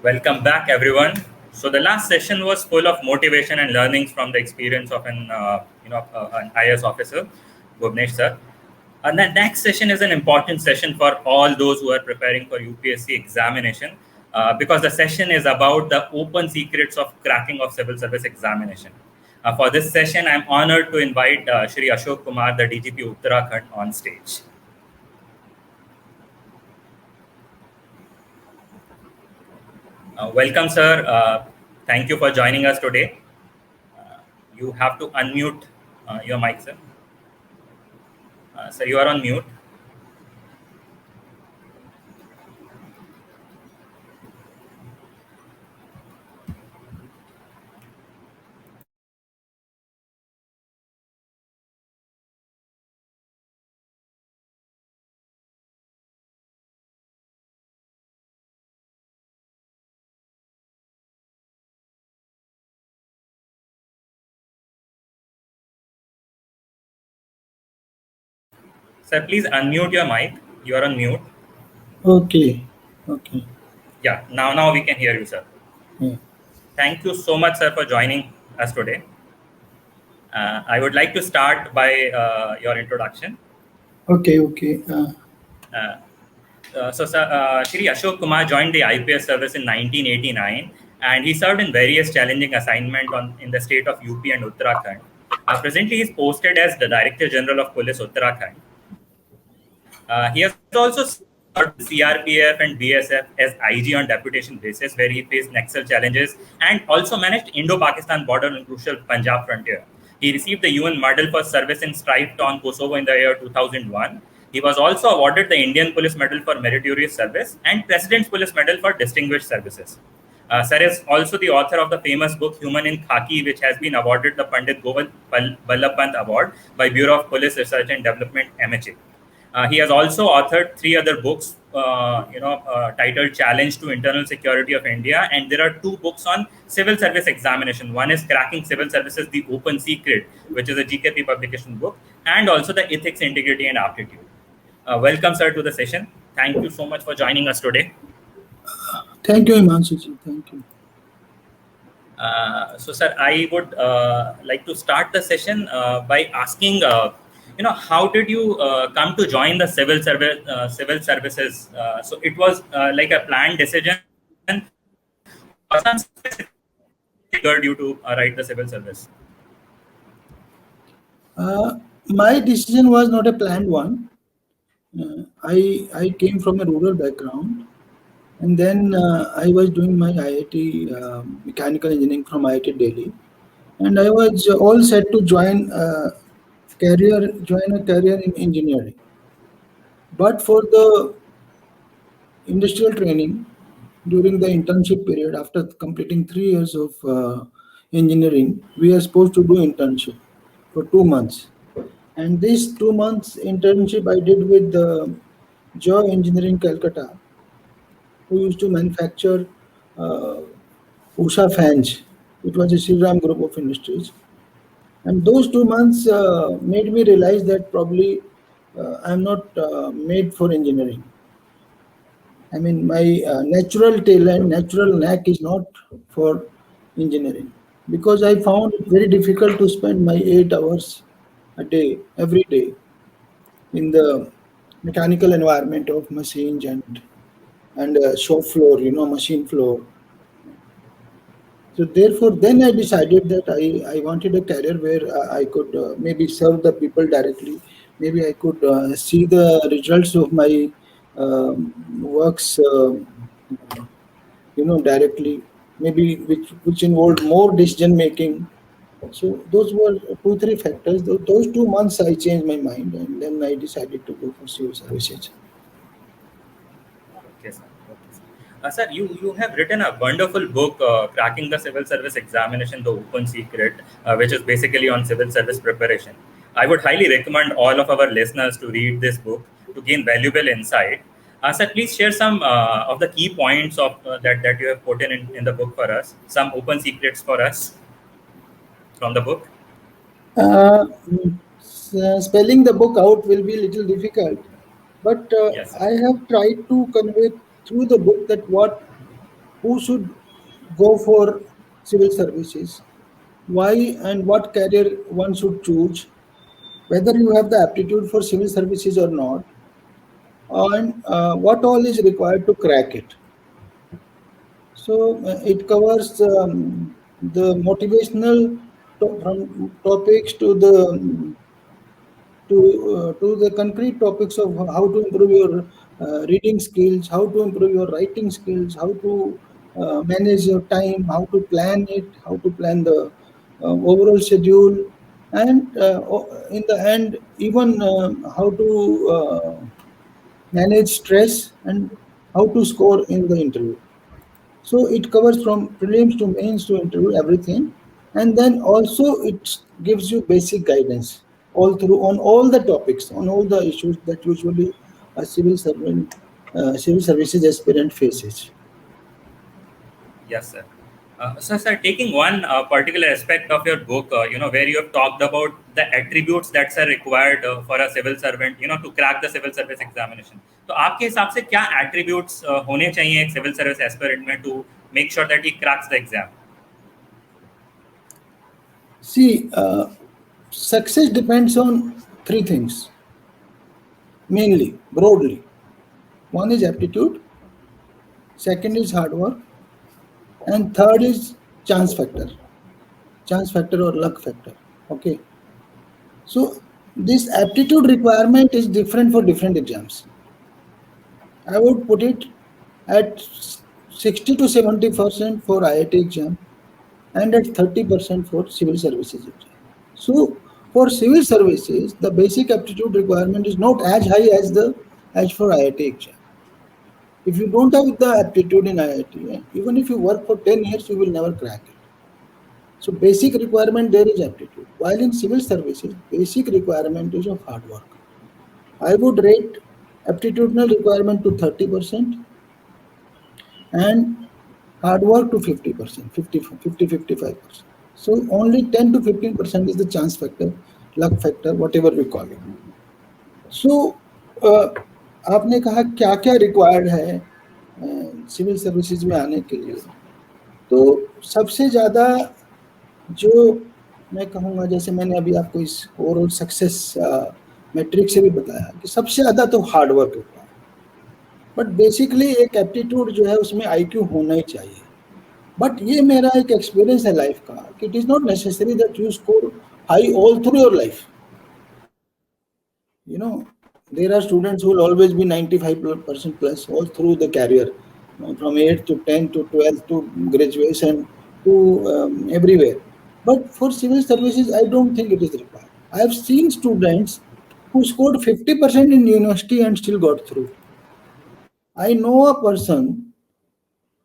Welcome back, everyone. So the last session was full of motivation and learnings from the experience of an IAS officer, Bhuvnesh sir. And the next session is an important session for all those who are preparing for UPSC examination, because the session is about the open secrets of cracking of civil service examination. For this session, I'm honored to invite Shri Ashok Kumar, the DGP Uttarakhand, on stage. Welcome, sir. Thank you for joining us today. You have to unmute your mic, sir. Sir, you are on mute. Sir, please unmute your mic. You are on mute. Okay. Yeah, now we can hear you, sir. Yeah. Thank you so much, sir, for joining us today. I would like to start by your introduction. Okay. Sir, Shri Ashok Kumar joined the IPS service in 1989, and he served in various challenging assignments in the state of UP and Uttarakhand. Presently, he is posted as the Director General of Police Uttarakhand. He has also served CRPF and BSF as IG on deputation basis, where he faced Naxal challenges and also managed Indo-Pakistan border and crucial Punjab frontier. He received the UN Medal for Service in Strife on Kosovo in the year 2001. He was also awarded the Indian Police Medal for Meritorious Service and President's Police Medal for Distinguished Services. Sir is also the author of the famous book Human in Khaki, which has been awarded the Pandit Govind Ballabh Pant Award by Bureau of Police Research and Development, MHA. He has also authored 3 other books, titled Challenge to Internal Security of India, and there are 2 books on civil service examination. One is Cracking Civil Services, The Open Secret, which is a GKP publication book, and also the Ethics, Integrity, and Aptitude. Welcome, sir, to the session. Thank you so much for joining us today. Thank you, Himanshu. Thank you. So, sir, I would like to start the session by asking, how did you come to join the civil services? So it was like a planned decision, or some specific triggered you to write the civil service? My decision was not a planned one. I came from a rural background, and then I was doing my IIT mechanical engineering from IIT Delhi, and I was all set to join a career in engineering. But for the industrial training during the internship period, after completing 3 years of engineering, we are supposed to do internship for 2 months. And this 2 months internship I did with Joy Engineering Calcutta, who used to manufacture Usha fans. It was a Shriram group of industries. And those 2 months made me realize that probably I'm not made for engineering. I mean, my natural talent, natural knack is not for engineering, because I found it very difficult to spend my 8 hours a day, every day, in the mechanical environment of machines and shop floor, machine floor. So therefore, then I decided that I wanted a career where I could maybe serve the people directly. Maybe I could see the results of my works, directly. Maybe which involved more decision making. So those were 2-3 factors. Those 2 months I changed my mind, and then I decided to go for civil services. Okay, sir. Sir, you have written a wonderful book, Cracking the Civil Service Examination, The Open Secret, which is basically on civil service preparation. I would highly recommend all of our listeners to read this book to gain valuable insight. Sir, please share some of the key points of that you have put in the book for us, some open secrets for us from the book. spelling the book out will be a little difficult, but Yes, sir. I have tried to convey through the book that who should go for civil services, why and what career one should choose, whether you have the aptitude for civil services or not, and what all is required to crack it. So it covers the motivational from topics to the concrete topics of how to improve your reading skills, how to improve your writing skills, how to manage your time, how to plan it, how to plan the overall schedule, and in the end, even how to manage stress and how to score in the interview. So it covers from prelims to mains to interview everything, and then also it gives you basic guidance all through on all the topics, on all the issues that usually a civil services aspirant faces. Yes, sir. So, sir, taking one particular aspect of your book, where you have talked about the attributes that are required for a civil servant, to crack the civil service examination. तो आपके हिसाब से क्या attributes होने चाहिए एक civil service aspirant में to make sure that he cracks the exam? See, success depends on three things mainly, broadly. One is aptitude, second is hard work, and third is chance factor or luck factor. Okay. So this aptitude requirement is different for different exams. I would put it at 60 to 70% for IIT exam and at 30% for civil services exam. So for civil services, the basic aptitude requirement is not as high as for IIT exam. If you don't have the aptitude in IIT, even if you work for 10 years, you will never crack it. So basic requirement there is aptitude. While in civil services, basic requirement is of hard work. I would rate aptitudinal requirement to 30% and hard work to 50%, 55%. So only 10 to 15% is the chance factor, luck factor, whatever we call it. So आपने कहा क्या क्या required है civil services में आने के लिए, तो सबसे ज़्यादा जो मैं कहूँगा, जैसे मैंने अभी आपको इस ओवरऑल सक्सेस मैट्रिक से भी बताया कि सबसे ज़्यादा तो हार्ड वर्क होता है, बट बेसिकली एक एप्टीट्यूड जो है उसमें आईक्यू होना ही चाहिए. बट ये मेरा एक एक्सपीरियंस है लाइफ का कि it is not necessary that you score high all through your life. You know, there are students who will always be 95% plus all through the career, from 8th to 10th to 12th to graduation to everywhere. But for civil services, I don't think it is required. I have seen students who scored 50% in university and still got through. I know a person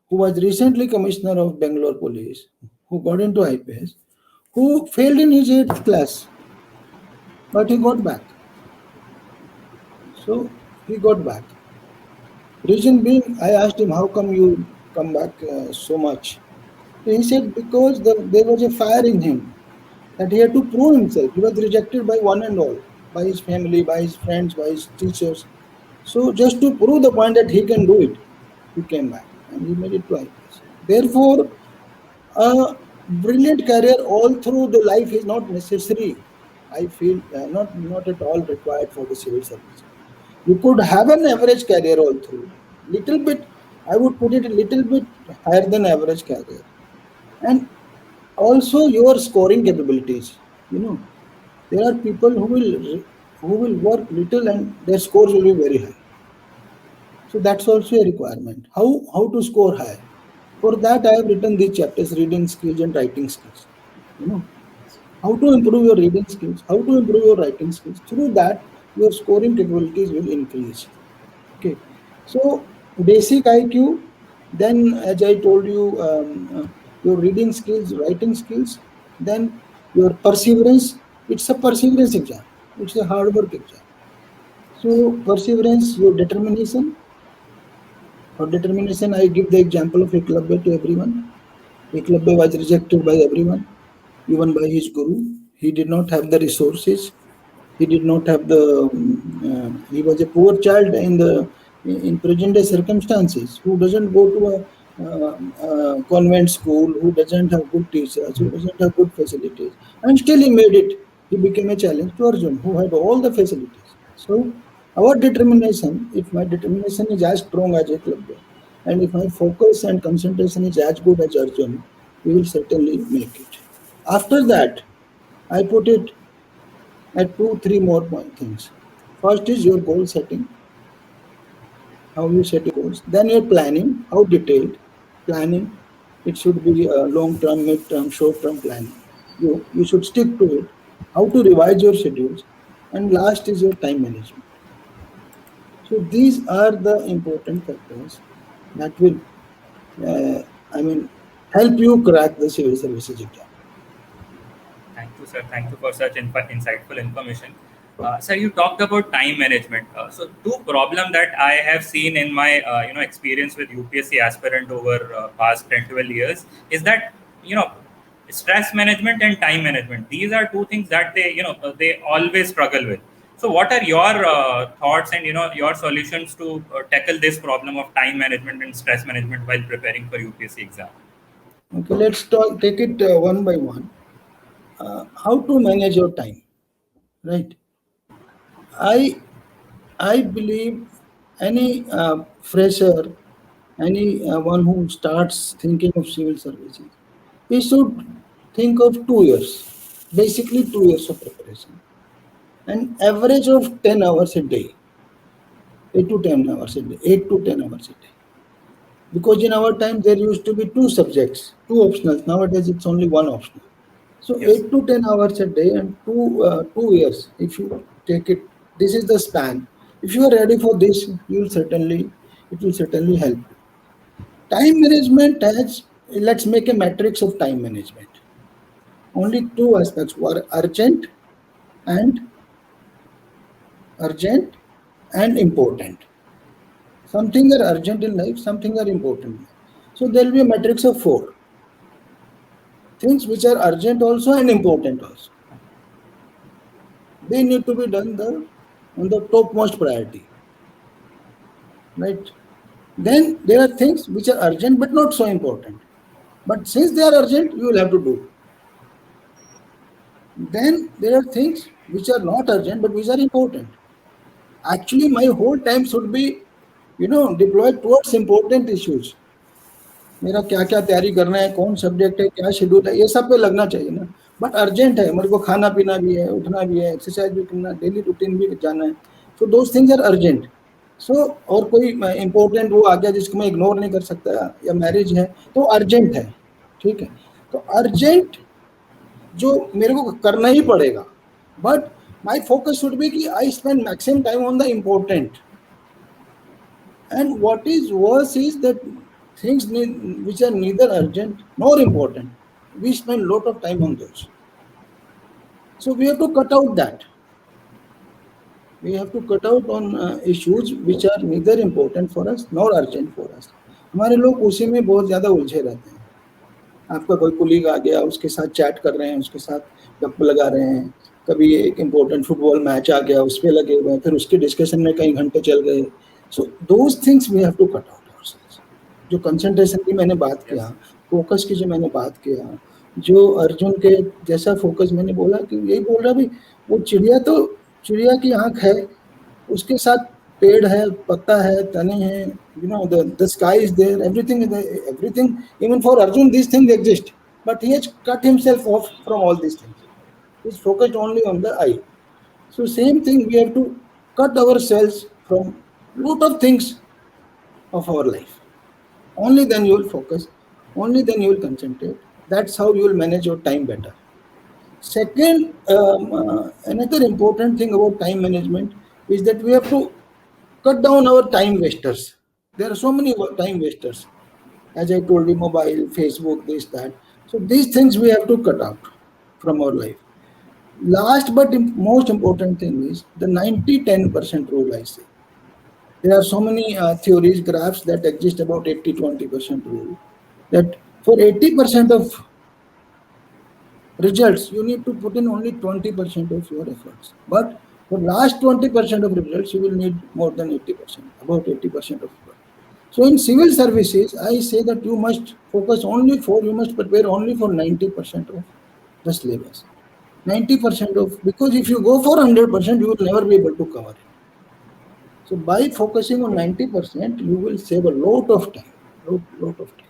who was recently commissioner of Bangalore Police, who got into IPS, who failed in his 8th class, but he got back. So he got back. Reason being, I asked him, how come you come back so much? He said, because there was a fire in him, that he had to prove himself. He was rejected by one and all, by his family, by his friends, by his teachers. So just to prove the point that he can do it, he came back and he made it to IPS. Therefore, a brilliant career all through the life is not necessary. I feel not at all required for the civil service. You could have an average career all through. Little bit, I would put it a little bit higher than average career. And also your scoring capabilities. There are people who will work little and their scores will be very high. So that's also a requirement. How to score high? For that, I have written these chapters: reading skills and writing skills. How to improve your reading skills, how to improve your writing skills. Through that, your scoring capabilities will increase. Okay, so basic IQ, then as I told you, your reading skills, writing skills, then your perseverance. It's a perseverance exam. It's a hard work exam. So perseverance, your determination. For determination, I give the example of Eklavya to everyone. Eklavya was rejected by everyone, even by his guru. He did not have the resources. He did not have he was a poor child in present day circumstances, who doesn't go to a convent school, who doesn't have good teachers, who doesn't have good facilities, and still he made it. He became a challenge to Arjun, who had all the facilities. So our determination, if my determination is as strong as Eklavya, and if my focus and concentration is as good as Arjun, we will certainly make it. After that, I put it at 2-3 more things. First is your goal setting, how you set your goals. Then your planning, how detailed planning. It should be long-term, mid-term, short-term planning. You should stick to it. How to revise your schedules, and last is your time management. So these are the important factors that will, help you crack the civil services exam. Thank you, sir. Thank you for such insightful information. Sir, you talked about time management. So, two problem that I have seen in my experience with UPSC aspirant over past 10-12 years is that stress management and time management. These are two things that they always struggle with. So, what are your thoughts and your solutions to tackle this problem of time management and stress management while preparing for UPSC exam? Okay, let's take it one by one. How to manage your time, right? I believe any fresher, any one who starts thinking of civil services, he should think of 2 years, basically 2 years of preparation, an average of 10 hours a day, 8 to 10 hours a day, 8 to 10 hours a day. Because in our time there used to be 2 subjects, 2 optionals. Nowadays it's only 1 optional. So Yes. 8 to 10 hours a day and 2 years. If you take it, this is the span. If you are ready for this, it will certainly help you. Time management has, let's make a matrix of time management. Only 2 aspects were urgent and important. Something are urgent in life, something are important. So there will be a matrix of 4 things which are urgent also and important also. They need to be done on the topmost priority, right? Then there are things which are urgent but not so important. But since they are urgent, you will have to do. Then there are things which are not urgent but which are important. Actually, my whole time should be, deployed towards important issues. मेरा क्या क्या तैयारी करना है, कौन subject है, क्या schedule है, ये सब पे लगना चाहिए ना. बट अर्जेंट है, मेरे को खाना पीना भी है, उठना भी है, एक्सरसाइज भी करना, डेली रूटीन भी जाना है. So those things are urgent. So और कोई इंपॉर्टेंट वो आ गया जिसको मैं इग्नोर नहीं कर सकता, या मैरिज है तो अर्जेंट है, ठीक है. तो अर्जेंट जो मेरे को करना ही पड़ेगा, but my focus should be कि I spend maximum time on the important. And what is worse is that things which are neither urgent nor important, we spend a lot of time on those. So we have to cut out that. We have to cut out on issues which are neither important for us nor urgent for us. हमारे लोग उसी में बहुत ज़्यादा उलझे रहते हैं. आपका कोई कुलीग आ गया, उसके साथ चैट कर रहे हैं, उसके साथ गप्प लगा रहे हैं, कभी एक इम्पोर्टेंट फुटबॉल मैच आ गया, उस पर लगे हुए हैं, फिर उसके डिस्कशन में कई घंटे चल गए. So those things we have to cut out ourselves. जो कंसंट्रेशन की मैंने बात किया, फोकस की जो मैंने बात किया, जो अर्जुन के जैसा फोकस मैंने बोला कि यही बोल रहा भाई, वो चिड़िया की आंख है, उसके साथ पेड़ है, पत्ता है, तने हैं, the sky is there, everything, even for Arjun these things exist, but he has cut himself off from all these things. He's focused only on the eye. So same thing, we have to cut ourselves from lot of things of our life. Only then you will focus, only then you will concentrate. That's how you will manage your time better. Second, another important thing about time management is that we have to cut down our time wasters. There are so many time wasters. As I told you, mobile, Facebook, this, that. So these things we have to cut out from our life. Last but most important thing is the 90-10% rule, I say. There are so many theories, graphs that exist about 80-20% rule, that for 80% of results, you need to put in only 20% of your efforts. But For last 20% of results, you will need more than 80%, about 80% of work. So in civil services, I say that you must you must prepare only for 90% of the syllabus. 90% of, because if you go for 100%, you will never be able to cover it. So by focusing on 90%, you will save a lot of time, lot of time.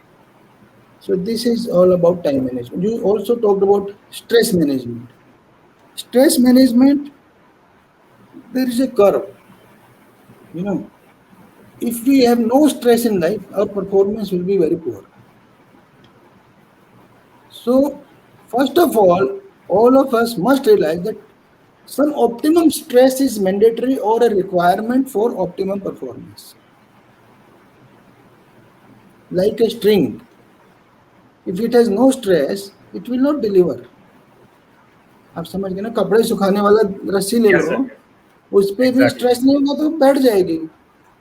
So this is all about time management. You also talked about stress management. Stress management, there is a curve. You know, if we have no stress in life, our performance will be very poor. So, first of all of us must realize that some optimum stress is mandatory or a requirement for optimum performance. Like a string, if it has no stress, it will not deliver. आप समझ गए ना, कपड़े सुखाने वाला रस्सी ले Yes, लो, sir. उस पे भी Exactly. स्ट्रेस नहीं होगा तो बैठ जाएगी.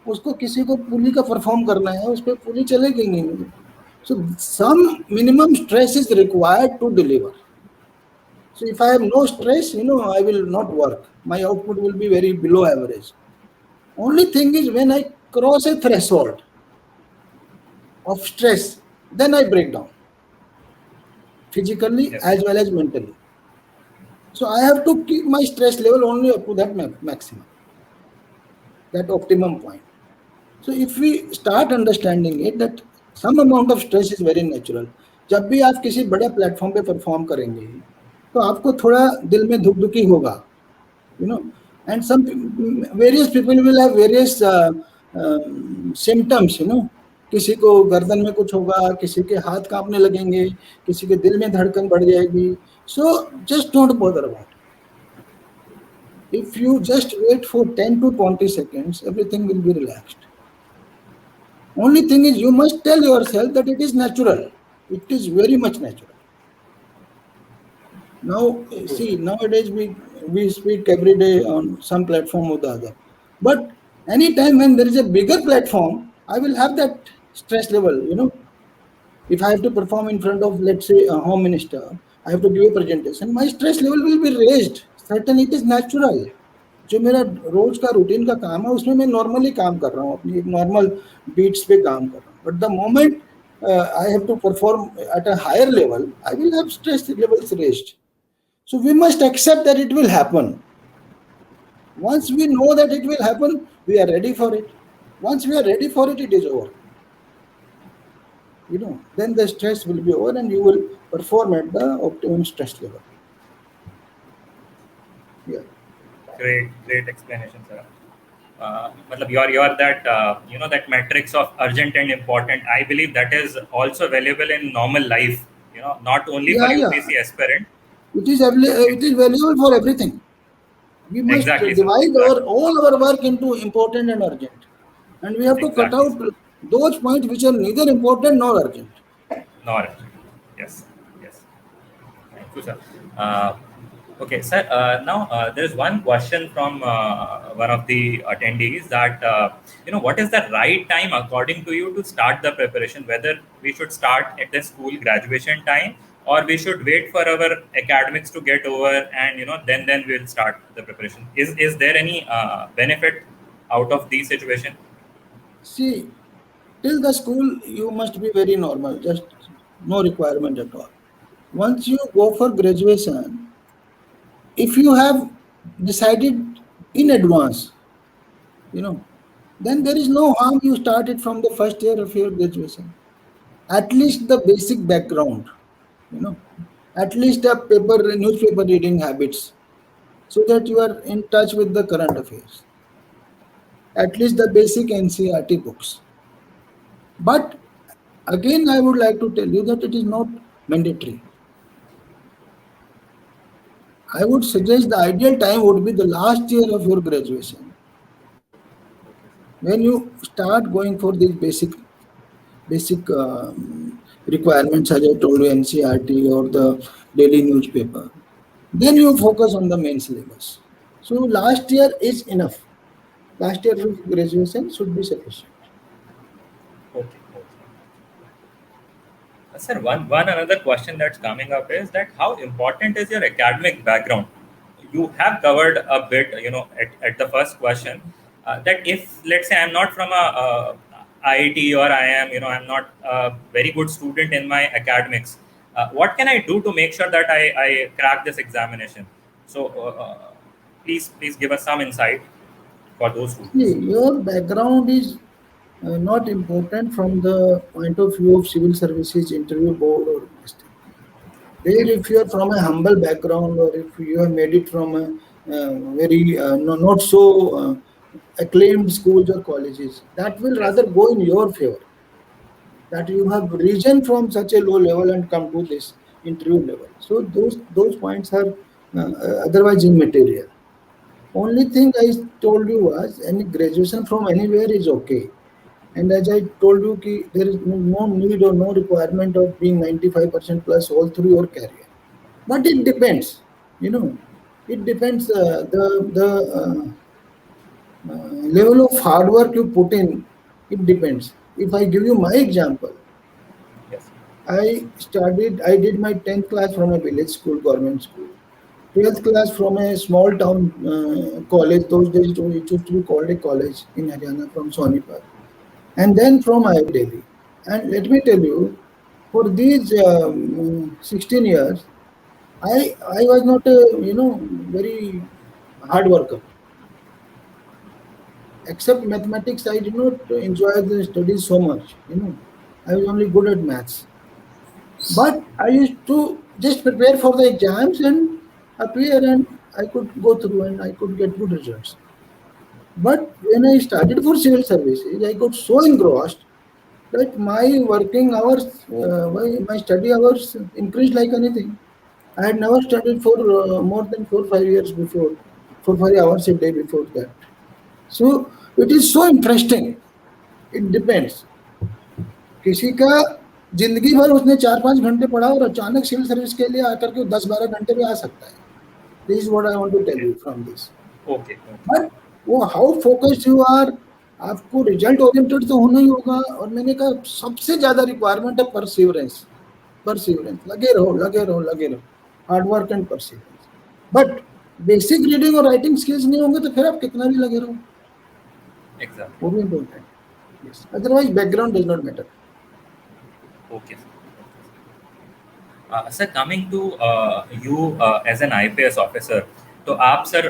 उसको किसी को पुली का परफॉर्म करना है, उस पर पुली चलेगी नहीं. So some minimum stress is required to deliver. So if I have no stress, I will not work. My output will be very below average. Only thing is when I cross a threshold of stress, then I break down physically Yes. as well as mentally. So I have to keep my stress level only up to that maximum, that optimum point. So if we start understanding it that some amount of stress is very natural. जब भी आप किसी बड़े platform पे perform करेंगे तो आपको थोड़ा दिल में धुकधुकी होगा, and some various people will have various symptoms. किसी को गर्दन में कुछ होगा, किसी के हाथ कांपने लगेंगे, किसी के दिल में धड़कन बढ़ जाएगी. So just don't bother about it. If you just wait for 10 to 20 seconds, everything will be relaxed. Only thing is you must tell yourself that it is natural. It is very much natural. Now, see, nowadays we speak every day on some platform or the other. But anytime when there is a bigger platform, I will have that stress level. If I have to perform in front of, let's say, a home minister, I have to give a presentation, my stress level will be raised. Certainly, it is natural. जो मेरा रोज का routine का काम है उसमें मैं normally काम कर रहा हूँ, अपनी एक नॉर्मल बीट्स पे काम कर रहा हूँ. But the moment I have to perform at a higher level, I will have stress levels raised. So we must accept that it will happen. Once we know that it will happen, we are ready for it. Once we are ready for it, it is over. Then the stress will be over and you will perform at the optimum stress level. Yeah. Great explanation, sir. You're that that matrix of urgent and important. I believe that is also valuable in normal life. Not only for Yeah. UPSC aspirant. It is valuable for everything. We must Exactly, sir. divide Exactly. all our work into important and urgent. And we have to cut Exactly, out sir. those points which are neither important nor urgent. Nor yes, yes. Thank you, sir. Okay, sir. Now there is one question from one of the attendees that what is the right time according to you to start the preparation? Whether we should start at the school graduation time or we should wait for our academics to get over and then we'll start the preparation. Is there any benefit out of the situation? See, till the school, you must be very normal, just no requirement at all. Once you go for graduation, if you have decided in advance, then there is no harm you start it from the first year of your graduation. At least the basic background, you know, at least a newspaper reading habits, so that you are in touch with the current affairs. At least the basic NCERT books. But again, I would like to tell you that it is not mandatory. I would suggest the ideal time would be the last year of your graduation. When you start going for these basic requirements, as I told you, NCERT or the daily newspaper, then you focus on the main syllabus. So last year is enough. Last year of graduation should be sufficient. Okay. Sir, one another question that's coming up is that how important is your academic background? you have covered a bit, at the first question, that if, let's say, I'm not from a IIT, or I am, I'm not a very good student in my academics, what can I do to make sure that I crack this examination? So, please give us some insight for those students. See, your background is not important from the point of view of civil services interview board or this thing. There, if you are from a humble background, or if you have made it from a very not so acclaimed schools or colleges, that will Yes. rather go in your favor. That you have risen from such a low level and come to this interview level. So those points are otherwise immaterial. Only thing I told you was any graduation from anywhere is okay. And as I told you, there is no need or no requirement of being 95% plus all through your career. But it depends, you know, it depends level of hard work you put in. It depends. If I give you my example, Yes. I did my 10th class from a village school, government school. 12th class from a small town college. Those days it used to be called a college in Haryana, from Sonipat. And then from IIT Delhi. And let me tell you, for these 16 years, I was not a very hard worker. Except mathematics, I did not enjoy the studies so much. I was only good at maths. But I used to just prepare for the exams and appear, and I could go through and I could get good results. But when I started for civil services, I got so engrossed that my working hours, my study hours increased like anything. I had never studied for more than 4 5 years before, 4 5 hours a day before that. So it is so interesting. It depends. किसी का जिंदगी भर उसने 4 5 घंटे पढ़ा और अचानक civil service के लिए आकर के 10 12 घंटे भी आ सकता है. This is what I want to tell you from this. Okay. But वो हाउ फोकस्ड यू आर, आपको रिजल्ट ओरिएंटेड तो होना ही होगा. और मैंने कहा सबसे ज्यादा रिक्वायरमेंट है परसिवरेंस. परसिवरेंस, लगे रहो लगे रहो लगे रहो, hard work and perseverance. But basic reading और राइटिंग स्किल्स नहीं होंगे तो फिर आप कितना भी लगे रहो, Exactly. वो भी important. Yes, otherwise background does not matter. Okay. Sir, coming to you as an IPS officer, तो आप sir,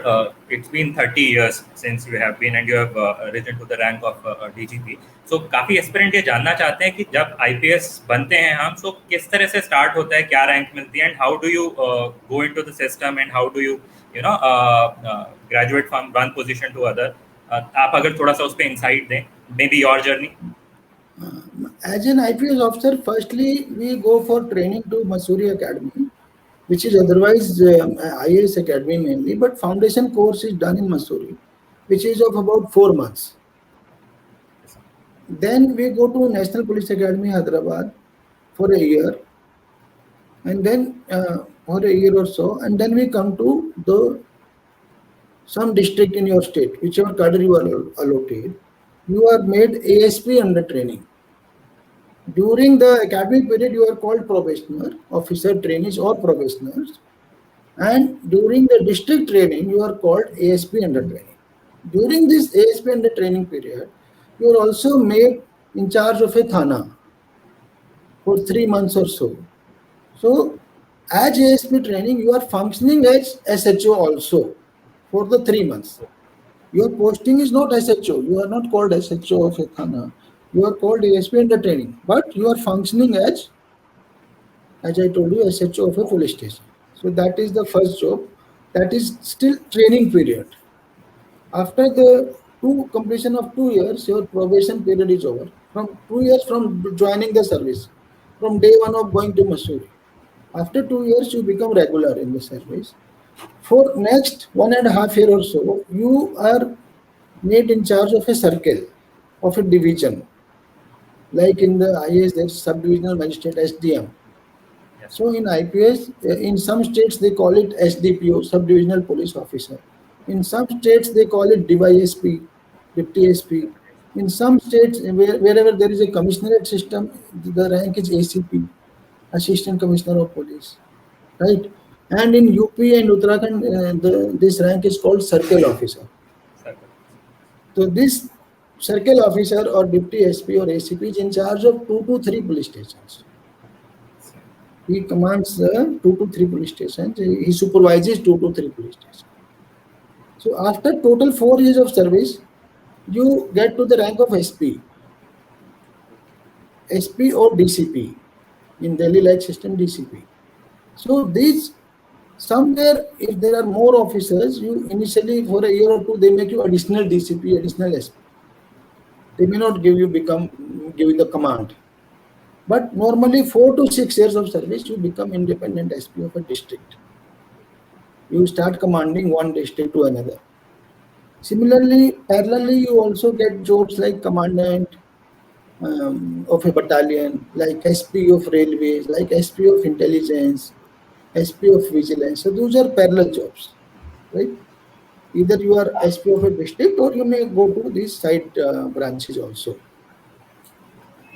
it's been 30 years since you have been and you have risen to the rank of DGP. So काफी aspirant ये जानना चाहते हैं कि जब IPS बनते हैं हम, so किस तरह से स्टार्ट होता है, क्या रैंक मिलती है, and how do you go into the system and how do you graduate from one position to other. आप अगर थोड़ा सा उस पर इंसाइट दें, maybe your journey. As an IPS officer, firstly we go for training to Mussoorie Academy, which is otherwise IAS Academy mainly, but foundation course is done in Mussoorie, which is of about 4 months. Then we go to National Police Academy, Hyderabad, for a year, and then for a year or so, and then we come to some district in your state, whichever cadre you are allotted. You are made ASP under training. During the academic period, you are called probationer, officer trainees or probationers, and during the district training, you are called ASP under training. During this ASP under training period, you are also made in charge of a thana for 3 months or so. So, as ASP training, you are functioning as SHO also for the 3 months. Your posting is not SHO. You are not called SHO of a thana. You are called ASP under training, but you are functioning as I told you, SHO of a police station. So that is the first job. That is still training period. After the completion of 2 years, your probation period is over. From 2 years from joining the service, from day one of going to Mussoorie. After 2 years, you become regular in the service. For next 1.5 years or so, you are made in charge of a circle, of a division. Like in the IAS, there's sub-divisional magistrate, SDM. Yes. So in IPS, in some states they call it SDPO, sub-divisional police officer. In some states they call it DYSP, Deputy SP. In some states, wherever there is a commissionerate system, the rank is ACP, Assistant Commissioner of Police, right? And in UP and Uttarakhand, this rank is called circle officer. So this circle officer or deputy SP or ACP is in charge of 2 to 3 police stations. He commands 2 to 3 police stations. He supervises 2 to 3 police stations. So after total 4 years of service, you get to the rank of SP. SP or DCP. In Delhi like system, DCP. So these, somewhere if there are more officers, you initially for a year or two, they make you additional DCP, additional SP. They may not give you the command. But normally 4 to 6 years of service, you become independent SP of a district. You start commanding one district to another. Similarly, parallelly, you also get jobs like commandant of a battalion, like SP of railways, like SP of intelligence, SP of vigilance. So those are parallel jobs, right? Either you are SP of a district or you may go to these side branches also.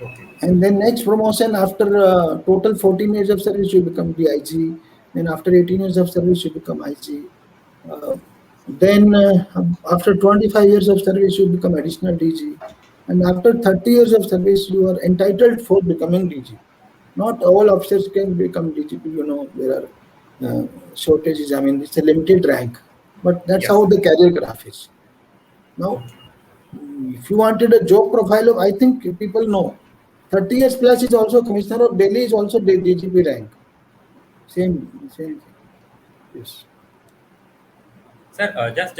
Okay. And then next promotion after total 14 years of service, you become DIG. Then after 18 years of service, you become IG. Then after 25 years of service, you become additional DG. And after 30 years of service, you are entitled for becoming DG. Not all officers can become DGP. You know, there are shortages. I mean, it's a limited rank. But that's how the career graph is. Now, if you wanted a job profile of, I think people know, 30 years plus is also Commissioner of Delhi, is also DGP rank. Same thing. Yes. Sir, just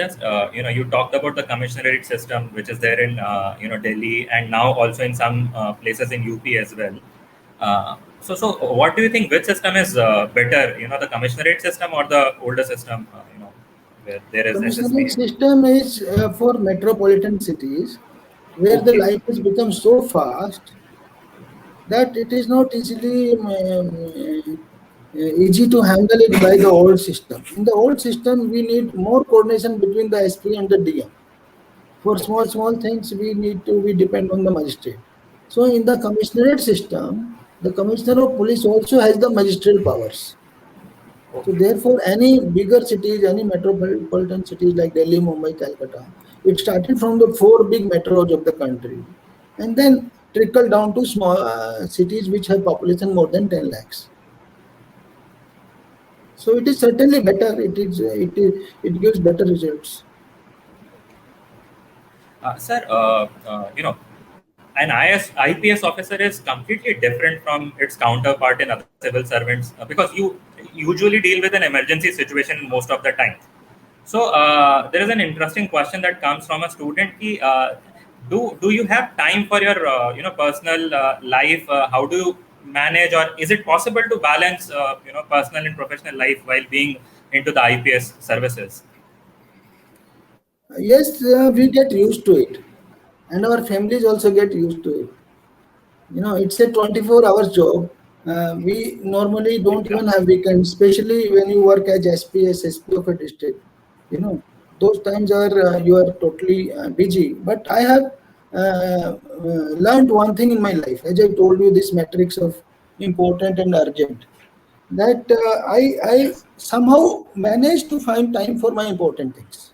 you talked about the commissionerate system, which is there in Delhi, and now also in some places in UP as well. So what do you think? Which system is better? The commissionerate system or the older system? Where there is Commissionerate SSP? system is for metropolitan cities, where the life has become so fast that it is not easy to handle it by the old system. In the old system, we need more coordination between the SP and the DM. For small things, we depend on the magistrate. So in the commissionerate system, the commissioner of police also has the magistrate powers. So therefore, any bigger cities, any metropolitan cities like Delhi, Mumbai, Calcutta, it started from the 4 big metros of the country, and then trickled down to small cities which have population more than 10 lakhs. So it is certainly better. It gives better results. Sir, an IPS officer is completely different from its counterpart in other civil servants because you usually deal with an emergency situation most of the time. So there is an interesting question that comes from a student. Do you have time for your personal life? How do you manage, or is it possible to balance personal and professional life while being into the IPS services? Yes, we get used to it, and our families also get used to it. It's a 24 hours job. We normally don't even have weekends, especially when you work as SP of a district. Those times you are totally busy. But I have learned one thing in my life, as I told you, this matrix of important and urgent, that I somehow managed to find time for my important things.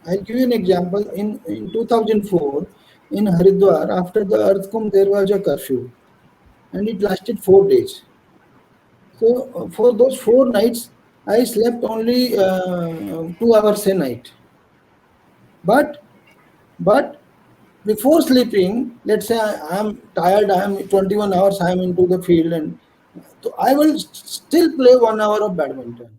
I'll give you an example. In 2004, in Haridwar, after the earthquake, there was a curfew, and it lasted 4 days. So for those 4 nights, I slept only 2 hours a night. But before sleeping, let's say I am tired, I am 21 hours, I am into the field, and so I will still play 1 hour of badminton.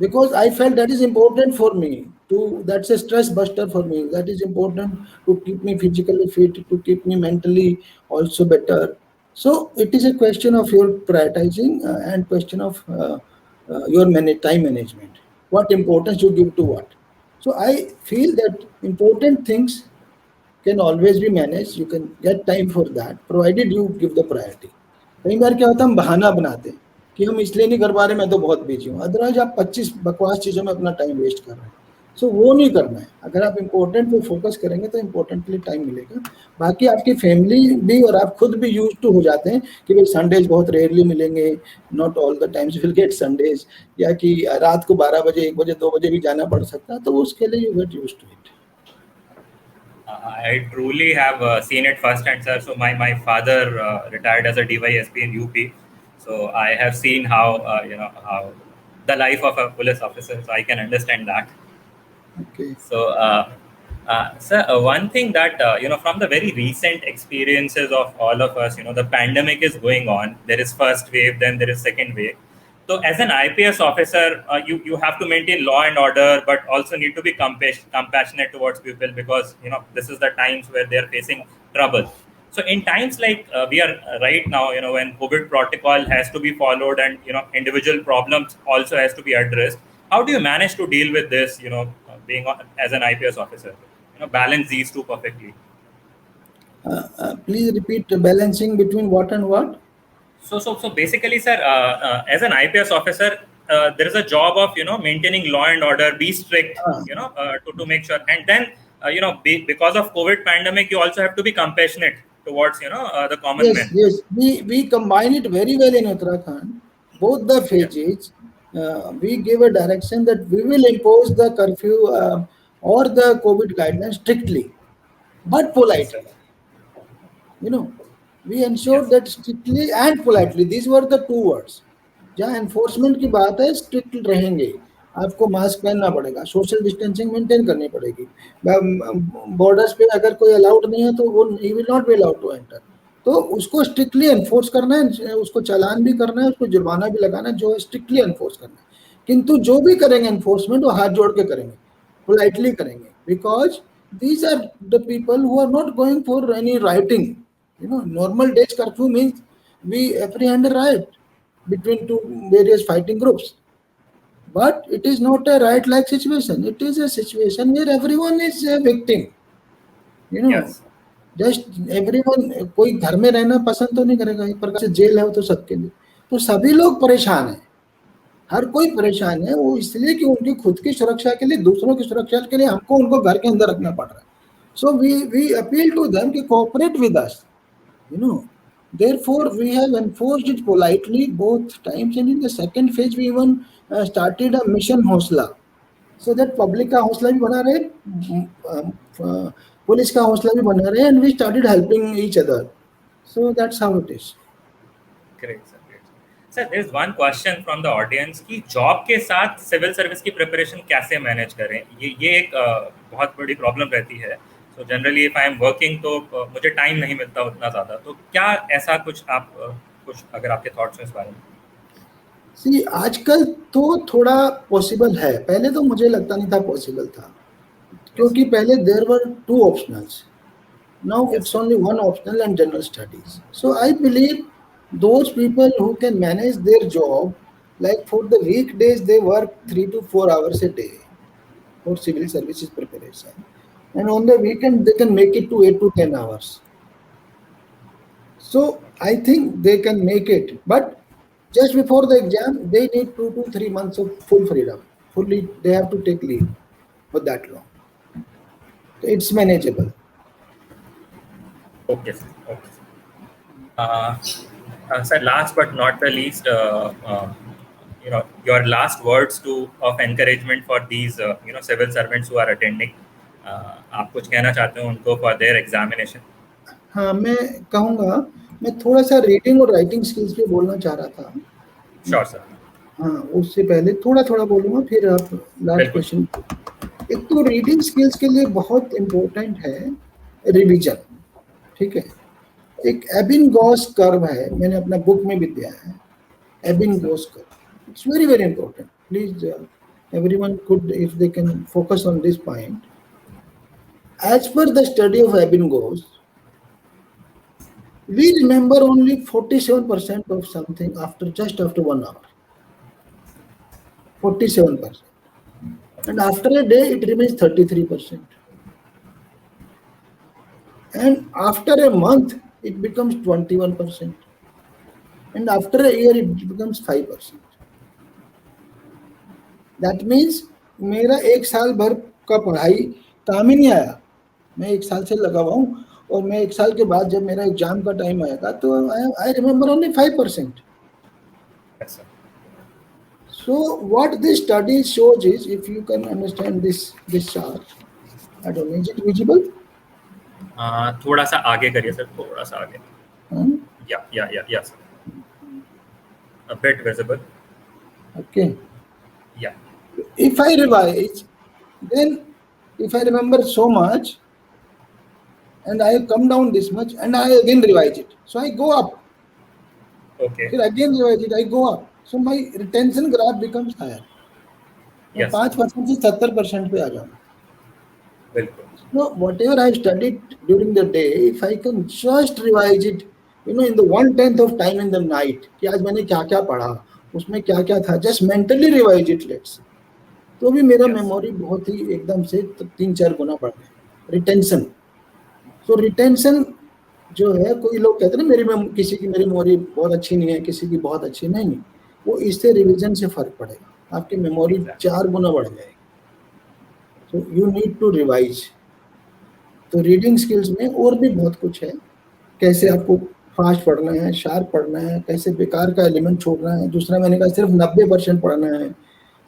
Because I felt that is important for me. That's a stress buster for me. That is important to keep me physically fit, to keep me mentally also better. So it is a question of your prioritizing and question of your time management. What importance you give to what. So I feel that important things can always be managed. You can get time for that, provided you give the priority. कई बार क्या होता है, हम बहाना बनाते हैं कि हम इसलिए नहीं कर पा रहे, मैं तो बहुत बिजी हूँ. अदरवाइज आप 25 बकवास चीजों में अपना टाइम वेस्ट कर रहे हैं. सो वो नहीं करना है। अगर आप इम्पोर्टेंट पे फोकस करेंगे तो इम्पोर्टेंट के लिए टाइम मिलेगा। बाकी आपकी फैमिली भी और आप खुद भी यूज टू हो जाते हैं कि भाई संडेज बहुत रेयरली मिलेंगे, not all the times will get Sundays, या कि रात को 12 बजे 1 बजे 2 बजे भी जाना पड़ सकता है, तो उसके लिए you get used to it. I truly have seen it firsthand, sir. So my father retired as a DYSP in UP. So I have seen how how the life of a police officer. So I can understand that. Okay. So, sir, one thing that from the very recent experiences of all of us, the pandemic is going on. There is first wave, then there is second wave. So, as an IPS officer, you have to maintain law and order, but also need to be compassionate towards people, because this is the times where they are facing trouble. So, in times like we are right now, when COVID protocol has to be followed, and individual problems also has to be addressed, how do you manage to deal with this? Being as an IPS officer, balance these two perfectly. Please repeat, balancing between what and what? So basically, sir, as an IPS officer, there is a job of maintaining law and order, be strict, to make sure, and then because of COVID pandemic, you also have to be compassionate towards the common Yes, men. yes. We combine it very well in Uttarakhand. Both the phases, we give a direction that we will impose the curfew or the COVID guidelines strictly, but Yes, sir. politely. We ensured Yes. that strictly and politely. These were the two words. जहाँ enforcement की बात है, strict रहेंगे, आपको mask पहनना पड़ेगा, social distancing maintain करनी पड़ेगी, बॉर्डर्स पे अगर कोई अलाउड नहीं है तो वो ही will not be allowed to enter, तो उसको स्ट्रिक्टली एनफोर्स करना है, उसको चालान भी करना है, उसको जुर्माना भी लगाना है, जो स्ट्रिक्टली एनफोर्स करना है। किंतु जो भी करेंगे एनफोर्समेंट वो हाथ जोड़ के करेंगे, पोलाइटली करेंगे, because these are the people who are not going for any rioting. Normal days curfew means we apprehend a riot between two various fighting groups. But it is not a riot-like situation. It is a situation where everyone is a victim. Yes. Just everyone, कोई घर में रहना पसंद तो नहीं करेगा, एक प्रकार से जेल है वो तो सबके लिए, तो सभी लोग परेशान हैं, हर कोई परेशान है, वो इसलिए कि उनकी खुद की सुरक्षा के लिए, दूसरों की सुरक्षा के लिए हमको उनको घर के अंदर रखना पड़ रहा है। So we appeal to them to cooperate with us. Therefore, we have enforced it politely both times, and in the second phase, we even started a mission Hosla, so that public का हौसला भी बना रहे, police का हौसला भी बना रहे, and we started helping each other. So that's how it is. Great, sir. Great. Sir, there's one question from the audience कि जॉब के साथ सिविल सर्विस की प्रिपरेशन कैसे मैनेज करें? ये एक बहुत बड़ी प्रॉब्लम रहती है। So generally, if I am working, तो मुझे टाइम नहीं मिलता उतना ज़्यादा, तो क्या ऐसा कुछ आप कुछ अगर आपके थॉट्स हैं इस बारे में? See, आजकल तो थोड़ा पॉसिबल है, पहले तो मुझे लगता नहीं था पॉसिबल था, क्योंकि पहले there were 2 optionals, now it's only 1 optional and general studies. So I believe those people who can manage their job, like for the weekdays they work 3 to 4 hours a day for civil services preparation, and on the weekend they can make it to 8 to 10 hours. So I think they can make it, but just before the exam they need 2 to 3 months of full freedom, fully they have to take leave for that long. It's manageable. Okay, sir. Okay. Sir, last but not the least, your last words of encouragement for these civil servants who are attending. आप कुछ कहना चाहते हो उनको for their examination? हाँ, मैं कहूँगा, मैं थोड़ा सा रीडिंग और राइटिंग स्किल्स पे बोलना चाह रहा था। Sure, sir. हाँ, उससे पहले थोड़ा बोलूँगा, फिर आप लास्ट क्वेश्चन। एक तो रीडिंग स्किल्स के लिए बहुत इम्पोर्टेंट है रिवीजन, ठीक है। एक एबिंगॉस कर्व है, मैंने अपना बुक में भी दिया है, Ebbinghaus curve, it's very very important. Please everyone could, if they can focus on this point. As per the study of Ebbinghaus, we remember only 47% of something just after 1 hour. 47%. And after a day, it remains 33%. And after a month, it becomes 21%. And after a year, it becomes 5%. That means मेरा 1 साल भर का पढ़ाई काम ही नहीं आया। मैं 1 साल से लगा हुआ हूँ और मैं 1 साल के बाद जब मेरा एग्जाम का टाइम आएगा तो I remember only 5%। Yes, sir. So what this study shows is, if you can understand this chart, I don't know, is it visible? थोड़ा सा आगे करिए सर, थोड़ा सा आगे. Hmm? Yeah, sir. A bit visible. Okay. Yeah. If I revise, then if I remember so much, and I have come down this much, and I again revise it, so I go up. Okay. Then again revise it, I go up. So my retention graph becomes higher. मैं Yes. 5% से 70% पे आ जाऊँ. बिल्कुल. So whatever I studied during the day, if I can just revise it, in the 1/10 of time in the night, कि आज मैंने क्या क्या पढ़ा, उसमें क्या क्या था, just mentally revise it, let's say, तो भी मेरा मेमोरी बहुत ही एकदम से 3-4 गुना बढ़ गया. रिटेंशन. सो रिटेंशन जो है, कोई लोग कहते हैं ना किसी की मेरी मेमोरी बहुत अच्छी नहीं है, किसी की बहुत अच्छी नहीं, वो इससे रिवीजन से फर्क पड़ेगा. आपकी मेमोरी 4 गुना बढ़ जाएगी. So you need to revise. तो रीडिंग स्किल्स में और भी बहुत कुछ है. कैसे आपको फास्ट पढ़ना है, शार्प पढ़ना है, कैसे बेकार का एलिमेंट छोड़ना है. दूसरा मैंने कहा सिर्फ 90% पढ़ना है.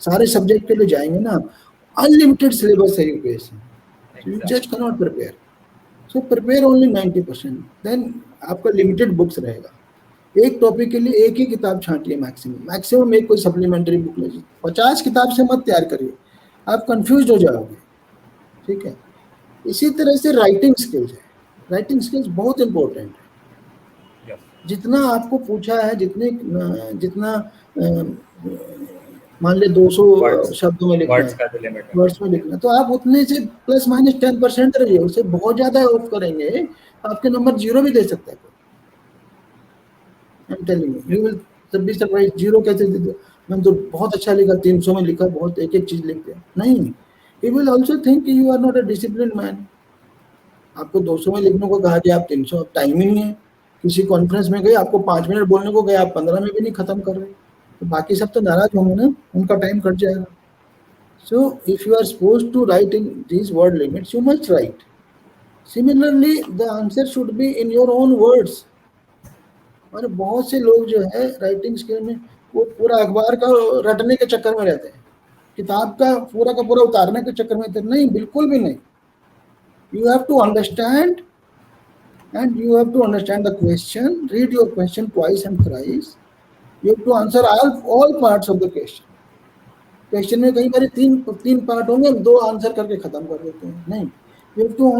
सारे सब्जेक्ट के लिए जाएंगे ना, अनलिमिटेड सिलेबस है UPSC. So you just can not prepare. So prepare only 90%. Then आपका लिमिटेड बुक्स रहेगा. एक टॉपिक के लिए एक ही किताब छांटिए मैक्सिमम एक कोई सप्लीमेंट्री बुक लीजिए. 50 किताब से मत तैयार करिए, आप कंफ्यूज हो जाओगे. ठीक है. इसी तरह से राइटिंग स्किल्स है. राइटिंग स्किल्स बहुत इंपॉर्टेंट है. जितना आपको पूछा है, जितना मान ले 200 शब्दों में लिखना है, वर्ड्स में लिखना, तो आप उतने से प्लस माइनस 10% रहिए. उससे बहुत ज्यादा ऑफ करेंगे आपके नंबर 0 भी दे सकता है. I'm telling you, you will be surprised. 0 कैसे दे दिया, मैंने तो बहुत अच्छा लिखा, 300 में लिखा, बहुत एक एक चीज लिख दिया. नहीं, he will also think you are not a disciplined man. आपको 200 में लिखने को कहा कि आप 300, टाइम ही नहीं है. किसी कॉन्फ्रेंस में गए, आपको 5 मिनट बोलने को गए, आप 15 में भी नहीं खत्म कर रहे, तो बाकी सब तो नाराज होंगे ना, उनका टाइम कट जाएगा. So if you are supposed to write in these word limits, you must write. Similarly the answer should be in your own words. और बहुत से लोग जो है राइटिंग स्किल में वो पूरा अखबार का रटने के चक्कर में रहते हैं, किताब का पूरा उतारने के चक्कर में रहते हैं. नहीं, बिल्कुल भी नहीं. You have to understand, and you have to understand the question, read your question twice and thrice. You have to answer all parts of the question. Question में कई बार तीन पार्ट होंगे, हम 2 आंसर करके खत्म कर देते हैं. नहीं, you have to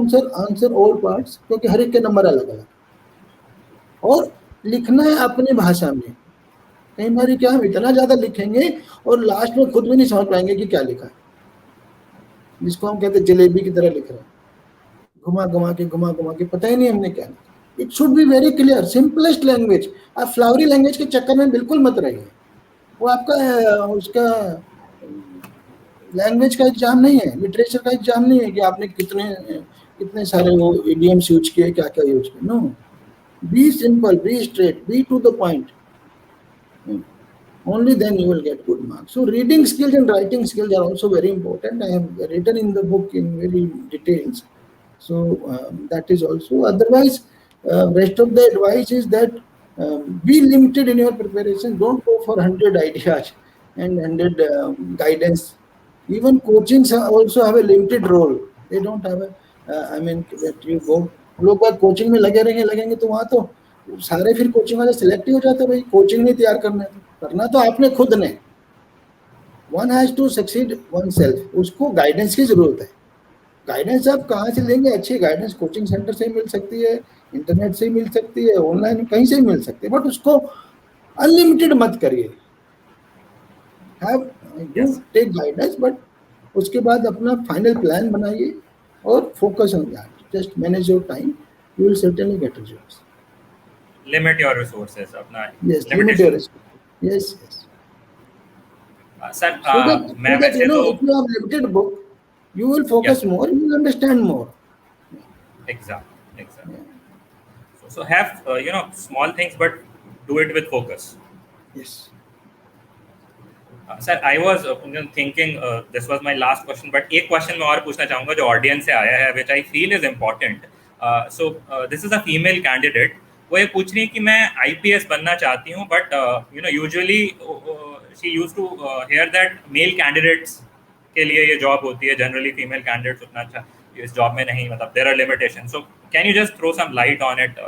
answer all parts, क्योंकि हर एक के नंबर अलग अलग. और लिखना है अपनी भाषा में. कई बार क्या हम इतना ज्यादा लिखेंगे और लास्ट में खुद भी नहीं समझ पाएंगे कि क्या लिखा है, जिसको हम कहते हैं जलेबी की तरह लिख रहे हैं, घुमा घुमा के पता ही नहीं हमने क्या लिखा. It should be very clear, simplest language. आप फ्लावरी लैंग्वेज के चक्कर में बिल्कुल मत रहिए. वो आपका उसका लैंग्वेज का एग्जाम नहीं है, लिटरेचर का एग्जाम नहीं है कि आपने कितने सारे वो इडियम्स यूज किए, क्या क्या यूज किए. No, be simple, be straight, be to the point. Only then you will get good marks. So reading skills and writing skills are also very important. I have written in the book in very details. So that is also. Otherwise, rest of the advice is that be limited in your preparation. Don't go for 100 ideas and 100 guidance. Even coachings also have a limited role. They don't have a. I mean, that you go. लोग बात coaching में लगेंगे तो वहाँ तो सारे फिर coaching वाले सिलेक्ट ही हो जाते. भाई कोचिंग नहीं तैयार करना तो आपने खुद ने. One has to succeed oneself. उसको गाइडेंस की जरूरत है. गाइडेंस आप कहाँ से लेंगे? अच्छी गाइडेंस कोचिंग सेंटर से मिल सकती है, इंटरनेट से मिल सकती है, ऑनलाइन कहीं से मिल सकती है, बट उसको अनलिमिटेड मत करिए. टेक गाइडेंस, बट उसके बाद अपना फाइनल प्लान बनाइए और focus on that. Just manage your time, you will certainly get results. Limit your resources. अपना limit your resources. Yes. Sir मैं वैसे तो if you have limited book, you will focus more, you will understand more. Exactly. So have small things, but do it with focus. Yes. Sir I was thinking this was my last question, but एक question मैं और पूछना चाहूंगा जो audience से आया है, which I feel is important. So this is a female candidate. वो ये पूछ रही है कि मैं आईपीएस बनना चाहती हूँ, but you know usually she used to hear that male candidates के लिए ये जॉब होती है, जनरली फीमेल कैंडिडेट्स उतना अच्छा इस जॉब में नहीं, मतलब there are limitation. So can you just throw some light on it?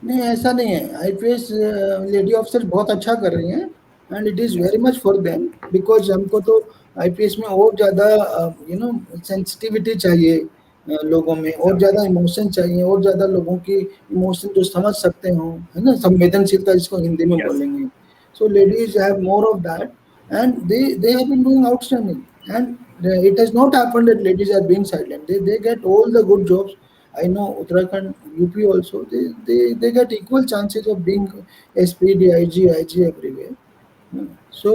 नहीं, ऐसा नहीं है. आईपीएस लेडी ऑफिसर बहुत अच्छा कर रही हैं and it is very much for them, because हमको तो आईपीएस में और ज़्यादा सेंसिटिविटी चाहिए, लोगों में और ज़्यादा इमोशन चाहिए, और ज़्यादा लोगों की इमोशन जो समझ सकते हों, है ना, संवेदनशीलता जिसको हिंदी में Yes. बोलेंगे. So ladies have more of that and they have been doing outstanding, and it has not happened that ladies are being silent. They get all the good jobs. I know Uttarakhand, UP also, they get equal chances of being SP, DIG, IG everywhere. So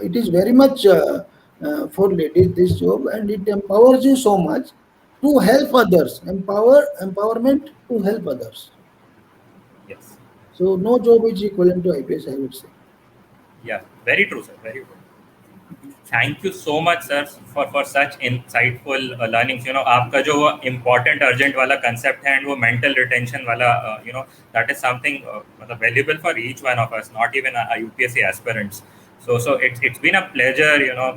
it is very much for ladies this job, and it empowers you so much to help others. Empowerment to help others. Yes. So no job is equivalent to IPS, I would say. Yeah, very true, sir. Very good. Thank you so much, sir, for such insightful learnings. You know, आपका जो वो important urgent वाला concept है and वो mental retention वाला, you know, that is something मतलब valuable for each one of us, not even a UPSC aspirants. So it's been a pleasure, you know,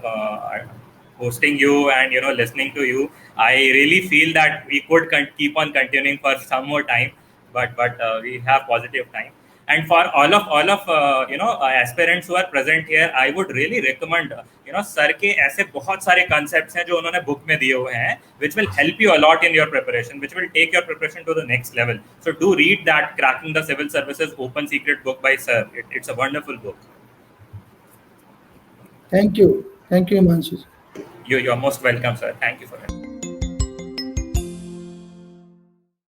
hosting you and, you know, listening to you. I really feel that we could keep on continuing for some more time, but we have positive time. And for all of you know, aspirants who are present here, I would really recommend, you know, sir के ऐसे बहुत सारे concepts हैं जो उन्होंने book में दिए हुए हैं, which will help you a lot in your preparation, which will take your preparation to the next level. So do read that Cracking the Civil Services Open Secret book by sir. It's a wonderful book. Thank you, Himanshu. You're most welcome, sir. Thank you for it.